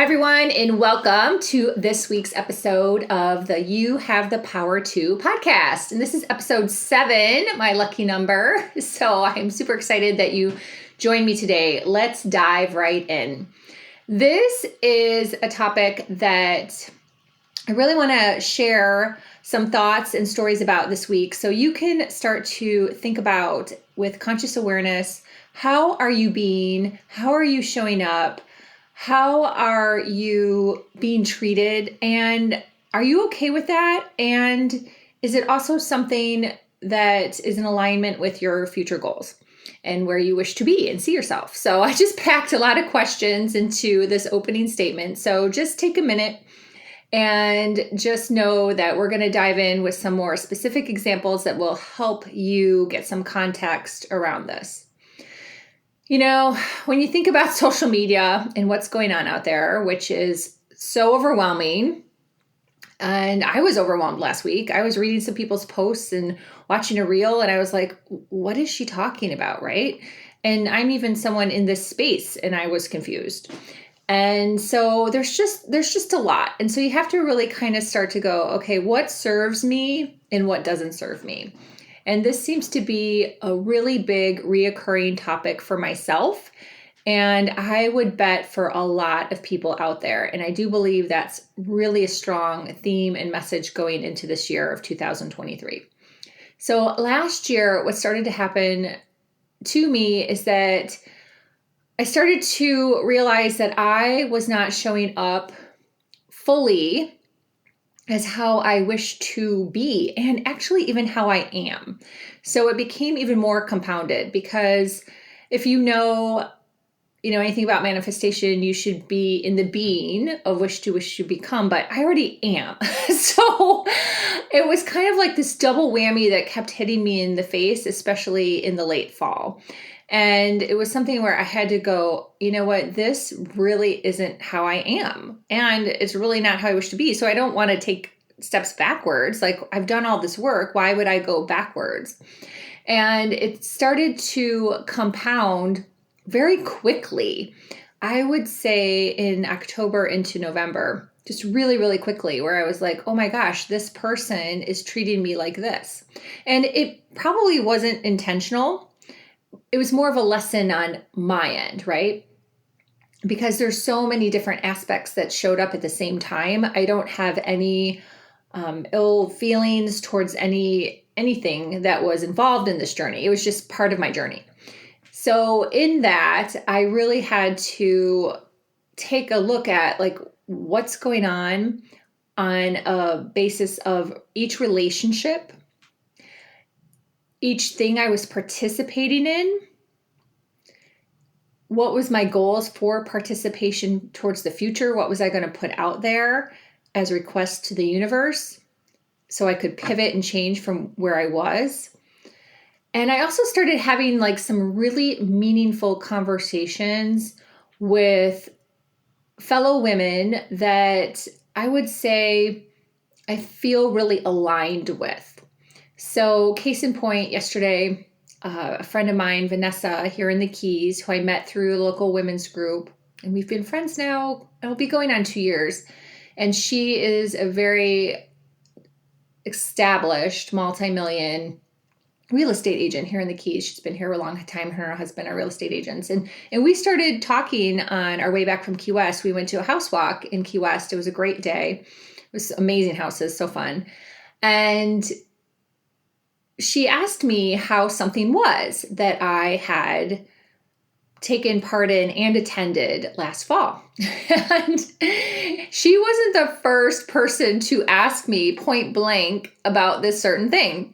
Hi, everyone, and welcome to this week's episode of the You Have the Power To podcast. And this is episode 7, my lucky number. So I'm super excited that you joined me today. Let's dive right in. This is a topic that I really want to share some thoughts and stories about this week so you can start to think about, with conscious awareness, how are you being? How are you showing up? How are you being treated? And are you okay with that? And is it also something that is in alignment with your future goals and where you wish to be and see yourself? So I just packed a lot of questions into this opening statement. So just take a minute and just know that we're going to dive in with some more specific examples that will help you get some context around this. You know, when you think about social media and what's going on out there, which is so overwhelming, and I was overwhelmed last week. I was reading some people's posts and watching a reel, and I was like, what is she talking about, right? And I'm even someone in this space, and I was confused. And so there's just a lot. And so you have to really kind of start to go, okay, what serves me and what doesn't serve me? And this seems to be a really big reoccurring topic for myself. And I would bet for a lot of people out there. And I do believe that's really a strong theme and message going into this year of 2023. So last year, what started to happen to me is that I started to realize that I was not showing up fully as how I wish to be, and actually even how I am. So it became even more compounded, because if you know anything about manifestation, you should be in the being of wish to become, but I already am. So it was kind of like this double whammy that kept hitting me in the face, especially in the late fall. And it was something where I had to go, you know what, this really isn't how I am. And it's really not how I wish to be. So I don't want to take steps backwards. Like, I've done all this work. Why would I go backwards? And it started to compound very quickly. I would say in October into November, just really, really quickly, where I was like, oh my gosh, this person is treating me like this. And it probably wasn't intentional. It was more of a lesson on my end, right? Because there's so many different aspects that showed up at the same time. I don't have any ill feelings towards anything that was involved in this journey. It was just part of my journey. So in that, I really had to take a look at like what's going on a basis of each relationship, each thing I was participating in. What was my goals for participation towards the future? What was I going to put out there as requests to the universe so I could pivot and change from where I was? And I also started having like some really meaningful conversations with fellow women that I would say I feel really aligned with. So case in point, yesterday, a friend of mine, Vanessa, here in the Keys, who I met through a local women's group, and we've been friends now, it'll be going on 2 years. And she is a very established multi-million real estate agent here in the Keys. She's been here a long time. Her and her husband are real estate agents. And we started talking on our way back from Key West. We went to a house walk in Key West. It was a great day. It was amazing houses, so fun. And she asked me how something was that I had taken part in and attended last fall. And she wasn't the first person to ask me point blank about this certain thing.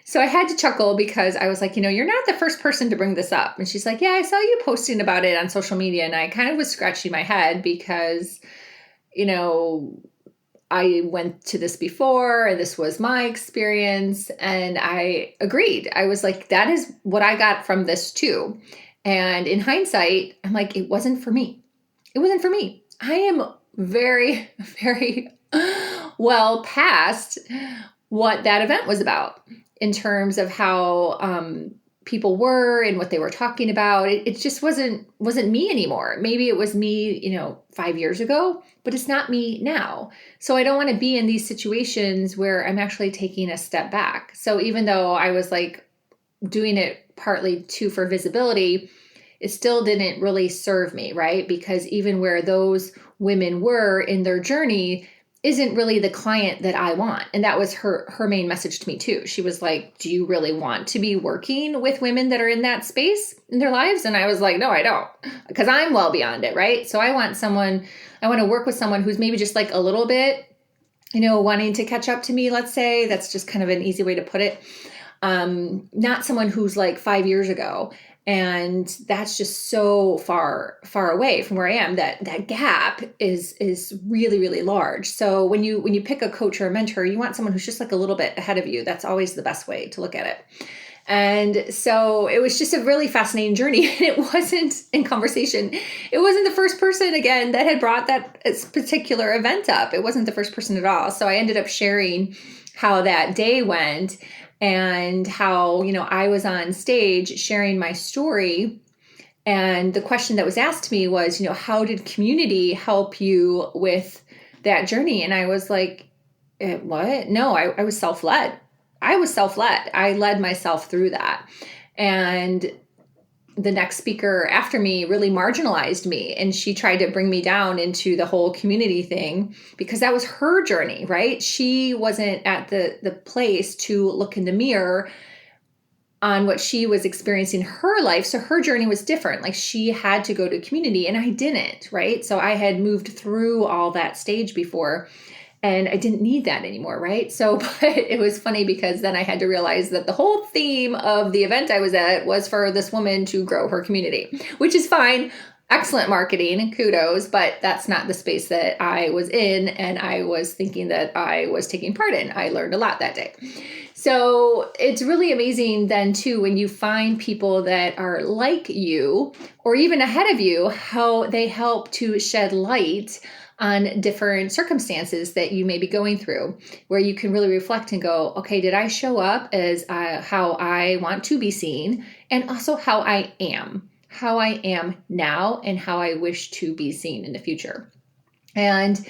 So I had to chuckle because I was like, you're not the first person to bring this up. And she's like, yeah, I saw you posting about it on social media. And I kind of was scratching my head because, I went to this before, and this was my experience. And I agreed. I was like, that is what I got from this too. And in hindsight, I'm like, it wasn't for me. It wasn't for me. I am very, very well past what that event was about in terms of how people were and what they were talking about. It just wasn't me anymore. Maybe it was me, 5 years ago, but it's not me now. So I don't want to be in these situations where I'm actually taking a step back. So even though I was like doing it partly too for visibility, it still didn't really serve me, right? Because even where those women were in their journey isn't really the client that I want. And that was her main message to me too. She was like, do you really want to be working with women that are in that space in their lives? And I was like, no, I don't, because I'm well beyond it, right? So I want to work with someone who's maybe just like a little bit, wanting to catch up to me, let's say. That's just kind of an easy way to put it. Not someone who's like 5 years ago. And that's just so far away from where I am, that gap is really, really large. So when you pick a coach or a mentor, you want someone who's just like a little bit ahead of you. That's always the best way to look at it. And so it was just a really fascinating journey. And it wasn't in conversation. It wasn't the first person, again, that had brought that particular event up. It wasn't the first person at all. So I ended up sharing how that day went and how, I was on stage sharing my story. And the question that was asked to me was, how did community help you with that journey? And I was like, what? No, I was self-led. I led myself through that. And the next speaker after me really marginalized me, and she tried to bring me down into the whole community thing because that was her journey, right? She wasn't at the place to look in the mirror on what she was experiencing in her life. So her journey was different. Like she had to go to community and I didn't, right? So I had moved through all that stage before. And I didn't need that anymore, right? So, but it was funny because then I had to realize that the whole theme of the event I was at was for this woman to grow her community, which is fine. Excellent marketing, kudos, but that's not the space that I was in and I was thinking that I was taking part in. I learned a lot that day. So it's really amazing then too, when you find people that are like you or even ahead of you, how they help to shed light on different circumstances that you may be going through, where you can really reflect and go, okay, did I show up as how I want to be seen, and also how I am now and how I wish to be seen in the future. And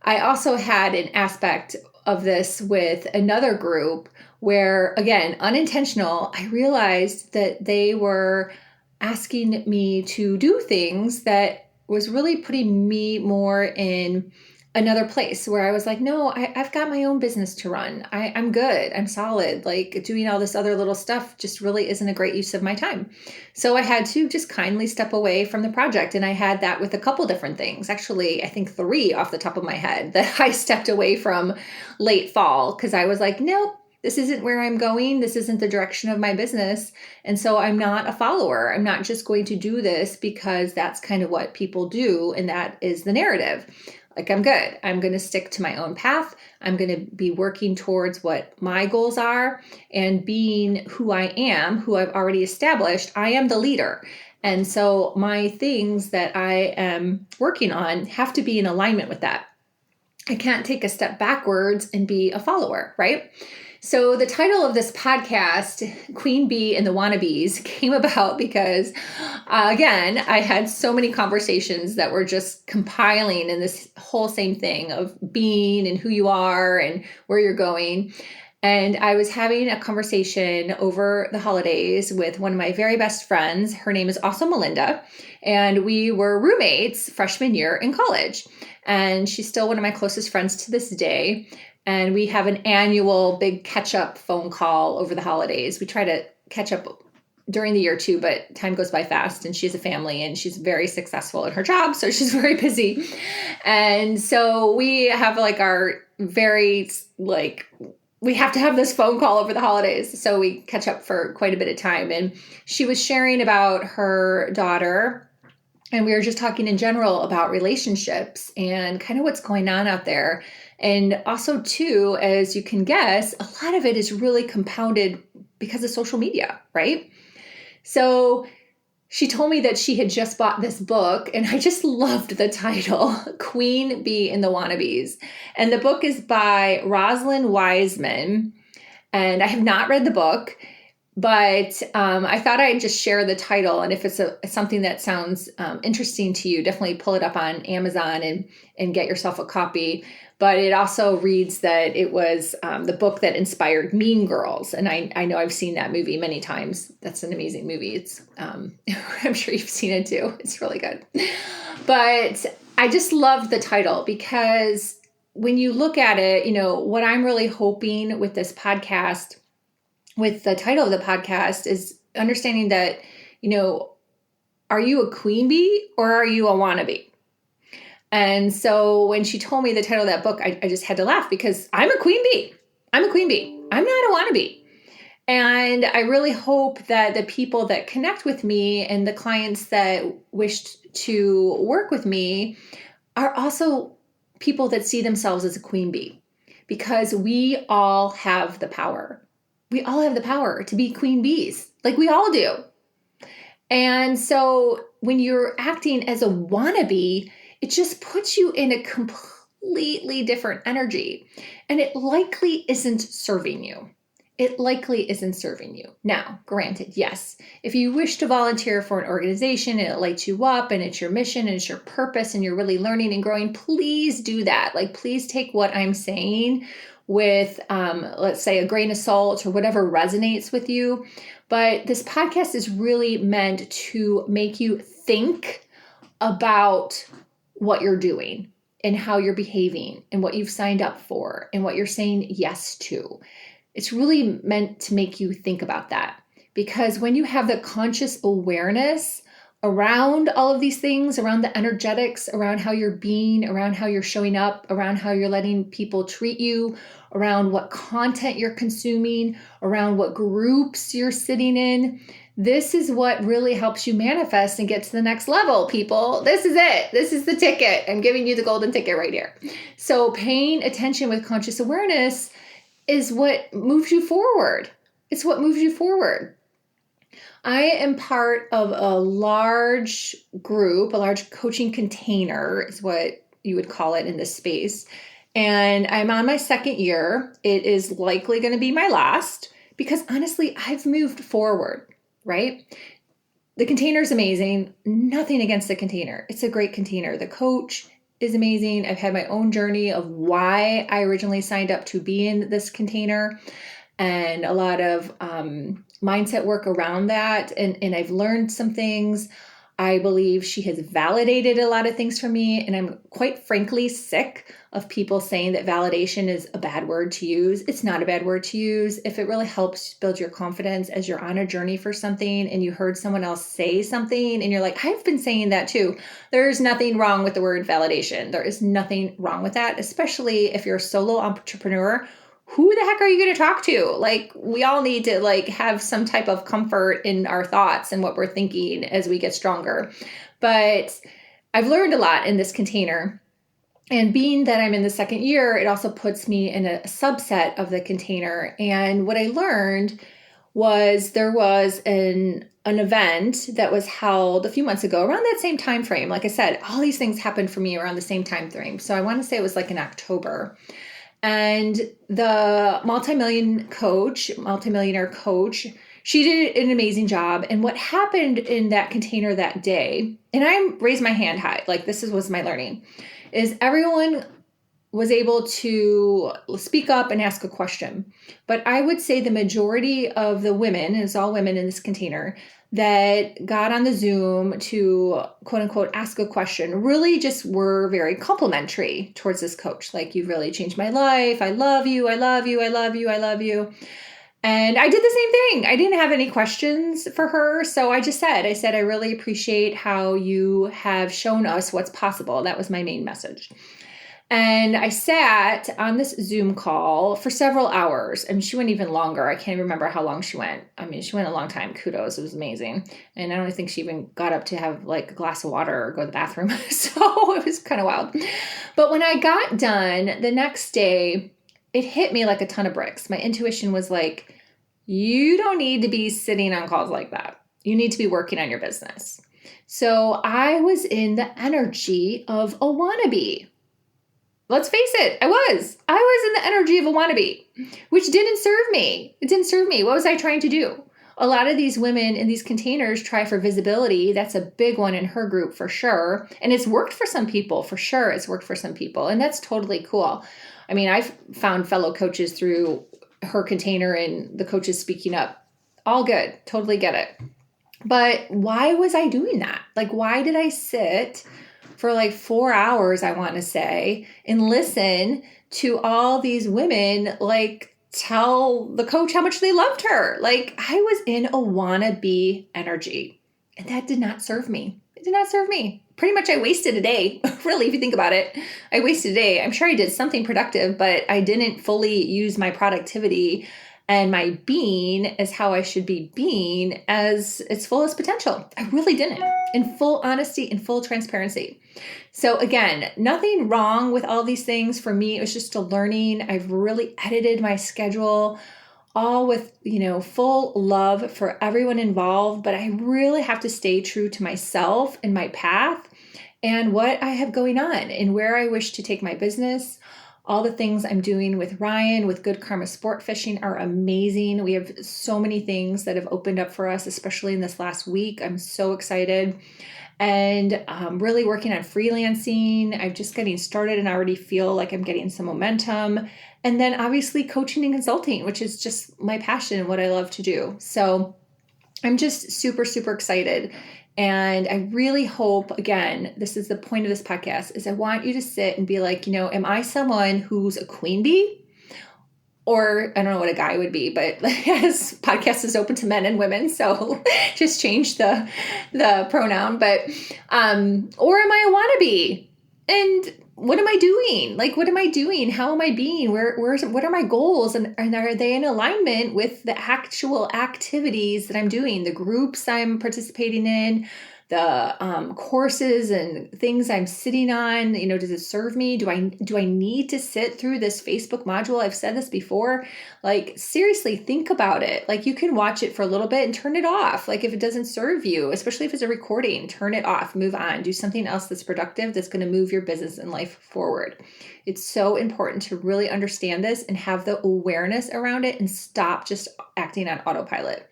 I also had an aspect of this with another group where, again, unintentional, I realized that they were asking me to do things that was really putting me more in another place where I was like, no, I've got my own business to run. I'm good. I'm solid. Like doing all this other little stuff just really isn't a great use of my time. So I had to just kindly step away from the project. And I had that with a couple different things. Actually, I think 3 off the top of my head that I stepped away from late fall because I was like, nope. This isn't where I'm going. This isn't the direction of my business. And so I'm not a follower. I'm not just going to do this because that's kind of what people do. And that is the narrative. Like, I'm good. I'm going to stick to my own path. I'm going to be working towards what my goals are and being who I am, who I've already established. I am the leader. And so my things that I am working on have to be in alignment with that. I can't take a step backwards and be a follower, right? So the title of this podcast, Queen Bee and the Wannabees, came about because, again, I had so many conversations that were just compiling in this whole same thing of being and who you are and where you're going. And I was having a conversation over the holidays with one of my very best friends. Her name is also Melinda. And we were roommates freshman year in college. And she's still one of my closest friends to this day. And we have an annual big catch-up phone call over the holidays. We try to catch up during the year too, but time goes by fast, and she has a family and she's very successful in her job. So she's very busy. And so we have we have to have this phone call over the holidays. So we catch up for quite a bit of time. And she was sharing about her daughter, and we were just talking in general about relationships and kind of what's going on out there. And also, too, as you can guess, a lot of it is really compounded because of social media, right? So she told me that she had just bought this book, and I just loved the title, Queen Bee and the Wannabees. And the book is by Rosalind Wiseman, and I have not read the book, But I thought I'd just share the title. And if it's something that sounds interesting to you, definitely pull it up on Amazon and get yourself a copy. But it also reads that it was the book that inspired Mean Girls. And I know I've seen that movie many times. That's an amazing movie. It's I'm sure you've seen it too. It's really good. But I just love the title because when you look at it, what I'm really hoping with this podcast, with the title of the podcast, is understanding that, are you a queen bee or are you a wannabe? And so when she told me the title of that book, I just had to laugh because I'm a queen bee. I'm a queen bee. I'm not a wannabe. And I really hope that the people that connect with me and the clients that wished to work with me are also people that see themselves as a queen bee, because we all have the power. We all have the power to be queen bees, like we all do. And so when you're acting as a wannabe, it just puts you in a completely different energy. And it likely isn't serving you. It likely isn't serving you. Now, granted, yes, if you wish to volunteer for an organization and it lights you up and it's your mission and it's your purpose and you're really learning and growing, please do that. Like, please take what I'm saying with, let's say, a grain of salt or whatever resonates with you. But this podcast is really meant to make you think about what you're doing and how you're behaving and what you've signed up for and what you're saying yes to. It's really meant to make you think about that, because when you have the conscious awareness around all of these things, around the energetics, around how you're being, around how you're showing up, around how you're letting people treat you, around what content you're consuming, around what groups you're sitting in, this is what really helps you manifest and get to the next level, people. This is it. This is the ticket. I'm giving you the golden ticket right here. So paying attention with conscious awareness is what moves you forward. It's what moves you forward. I am part of a large group, a large coaching container is what you would call it in this space. And I'm on my second year. It is likely going to be my last because honestly, I've moved forward, right? The container is amazing. Nothing against the container. It's a great container. The coach is amazing. I've had my own journey of why I originally signed up to be in this container and a lot of mindset work around that. And I've learned some things. I believe she has validated a lot of things for me. And I'm quite frankly sick of people saying that validation is a bad word to use. It's not a bad word to use. If it really helps build your confidence as you're on a journey for something and you heard someone else say something and you're like, I've been saying that too. There's nothing wrong with the word validation. There is nothing wrong with that, especially if you're a solo entrepreneur. Who the heck are you going to talk to? Like, we all need to have some type of comfort in our thoughts and what we're thinking as we get stronger. But I've learned a lot in this container. And being that I'm in the second year, it also puts me in a subset of the container. And what I learned was there was an event that was held a few months ago around that same time frame. Like I said, all these things happened for me around the same time frame. So I want to say it was in October. And the multimillionaire coach, she did an amazing job. And what happened in that container that day, and I raised my hand high, this was my learning, is everyone was able to speak up and ask a question. But I would say the majority of the women, and it's all women in this container, that got on the Zoom to quote unquote ask a question really just were very complimentary towards this coach. You've really changed my life. I love you. I love you. I love you. I love you. And I did the same thing. I didn't have any questions for her. So I said, I really appreciate how you have shown us what's possible. That was my main message. And I sat on this Zoom call for several hours. I mean, she went even longer. I can't remember how long she went. I mean, she went a long time. Kudos. It was amazing. And I don't think she even got up to have a glass of water or go to the bathroom. So it was kind of wild. But when I got done the next day, it hit me like a ton of bricks. My intuition was you don't need to be sitting on calls like that. You need to be working on your business. So I was in the energy of a wannabe. Let's face it, I was in the energy of a wannabe, which didn't serve me. It didn't serve me. What was I trying to do? a lot of these women in these containers try for visibility. That's a big one in her group for sure. And it's worked for some people, for sure. It's worked for some people. And that's totally cool. I mean, I've found fellow coaches through her container and the coaches speaking up. All good. Totally get it. But why was I doing that? Like, why did I sit for like 4 hours, I want to say, and listen to all these women like tell the coach how much they loved her? Like, I was in a wannabe energy, and that did not serve me. It did not serve me. Pretty much I wasted a day. Really, if you think about it, I wasted a day. I'm sure I did something productive, but I didn't fully use my productivity and my being as how I should be being as its fullest potential. I really didn't, in full honesty and full transparency. So again, nothing wrong with all these things. For me, it was just a learning. I've really edited my schedule, all with, full love for everyone involved, but I really have to stay true to myself and my path and what I have going on and where I wish to take my business. All the things I'm doing with Ryan, with Good Karma Sport Fishing are amazing. We have so many things that have opened up for us, especially in this last week. I'm so excited. And really working on freelancing. I'm just getting started and I already feel like I'm getting some momentum. And then obviously coaching and consulting, which is just my passion and what I love to do. So I'm just super, super excited. And I really hope, again, this is the point of this podcast, is I want you to sit and be like, am I someone who's a queen bee? Or I don't know what a guy would be, but this podcast is open to men and women, so just change the pronoun. But or am I a wannabe? And what am I doing? Like, what am I doing? How am I being? What are my goals? And are they in alignment with the actual activities that I'm doing, the groups I'm participating in, the courses and things I'm sitting on? Does it serve me? Do I need to sit through this Facebook module? I've said this before. Like, seriously, think about it. Like, you can watch it for a little bit and turn it off. Like, if it doesn't serve you, especially if it's a recording, turn it off, move on, do something else that's productive, that's going to move your business and life forward. It's so important to really understand this and have the awareness around it and stop just acting on autopilot.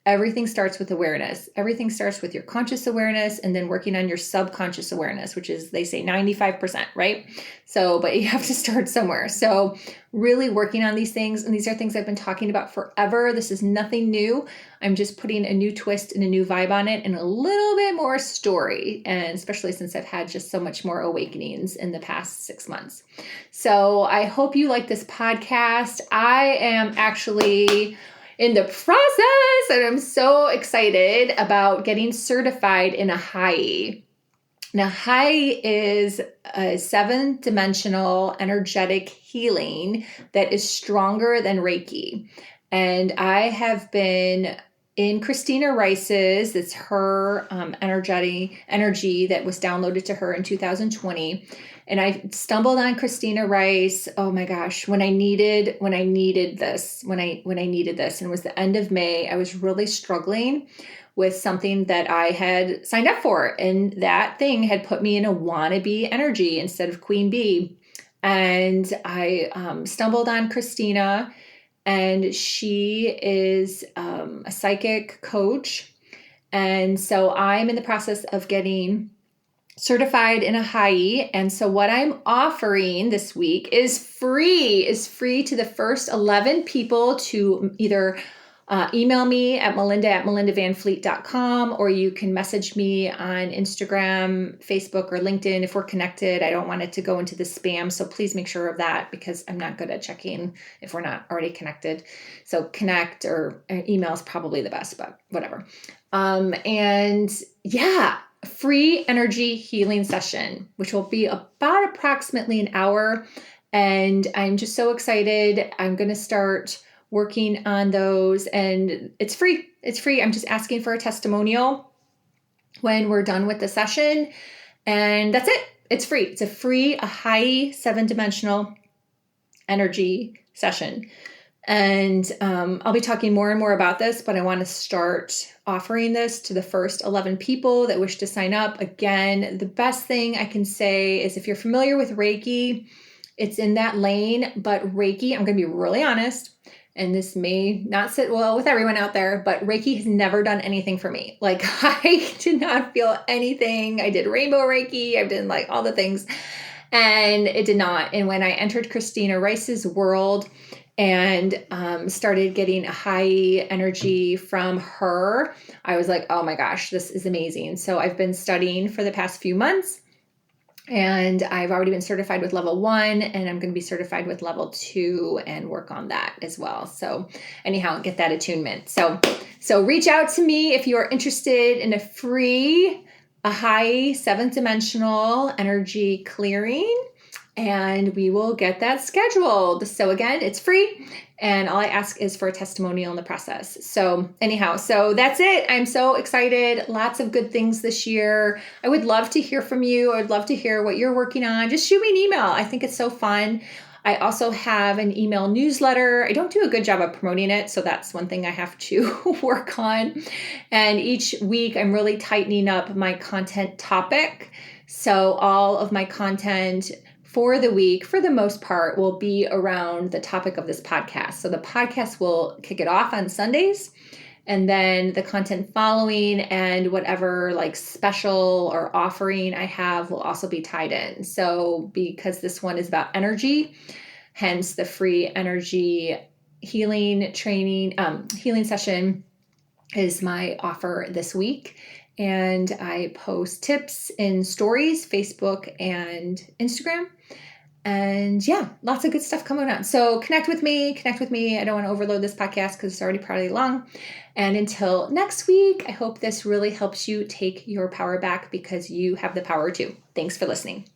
Everything starts with awareness. Everything starts with your conscious awareness and then working on your subconscious awareness, which is, they say 95%, right? So, but you have to start somewhere. So really working on these things. And these are things I've been talking about forever. This is nothing new. I'm just putting a new twist and a new vibe on it and a little bit more story. And especially since I've had just so much more awakenings in the past 6 months. So I hope you like this podcast. I am actually in the process, and I'm so excited about getting certified in Ahai. Now, Ahai is a 7-dimensional energetic healing that is stronger than Reiki. And I have been in Christina Rice's, it's her energy that was downloaded to her in 2020. And I stumbled on Christina Rice. Oh my gosh, when I needed this, and it was the end of May, I was really struggling with something that I had signed up for. And that thing had put me in a wannabe energy instead of queen bee. And I stumbled on Christina, and she is a psychic coach. And so I'm in the process of getting certified in Ahai. And so what I'm offering this week is free to the first 11 people to either email me at melinda@melindavanfleet.com, or you can message me on Instagram, Facebook, or LinkedIn if we're connected. I don't want it to go into the spam, so please make sure of that because I'm not good at checking if we're not already connected. So connect or email is probably the best, but whatever. And yeah, free energy healing session, which will be about approximately an hour. And I'm just so excited. I'm going to start working on those, and it's free. It's free. I'm just asking for a testimonial when we're done with the session, and that's it. It's free. It's a free Ahai 7-dimensional energy session. And I'll be talking more and more about this, but I want to start offering this to the first 11 people that wish to sign up. Again, the best thing I can say is if you're familiar with Reiki, it's in that lane, but Reiki, I'm going to be really honest, and this may not sit well with everyone out there, but Reiki has never done anything for me. Like, I did not feel anything. I did rainbow Reiki. I've done like all the things, and it did not. And when I entered Christina Rice's world and started getting a high energy from her, I was like, oh my gosh, this is amazing. So I've been studying for the past few months. And I've already been certified with level 1, and I'm going to be certified with level 2 and work on that as well. So anyhow, get that attunement. So reach out to me if you are interested in a high 7th dimensional energy clearing, and we will get that scheduled. So again, it's free, and all I ask is for a testimonial in the process. So anyhow, so that's it. I'm so excited. Lots of good things this year. I would love to hear from you. I'd love to hear what you're working on. Just shoot me an email. I think it's so fun. I also have an email newsletter. I don't do a good job of promoting it, so that's one thing I have to work on. And each week I'm really tightening up my content topic. So all of my content for the week, for the most part, will be around the topic of this podcast. So the podcast will kick it off on Sundays, and then the content following and whatever like special or offering I have will also be tied in. So because this one is about energy, hence the free energy healing training, healing session is my offer this week. And I post tips in stories, Facebook and Instagram. And yeah, lots of good stuff coming on. So connect with me. I don't want to overload this podcast because it's already pretty long. And until next week, I hope this really helps you take your power back, because you have the power too. Thanks for listening.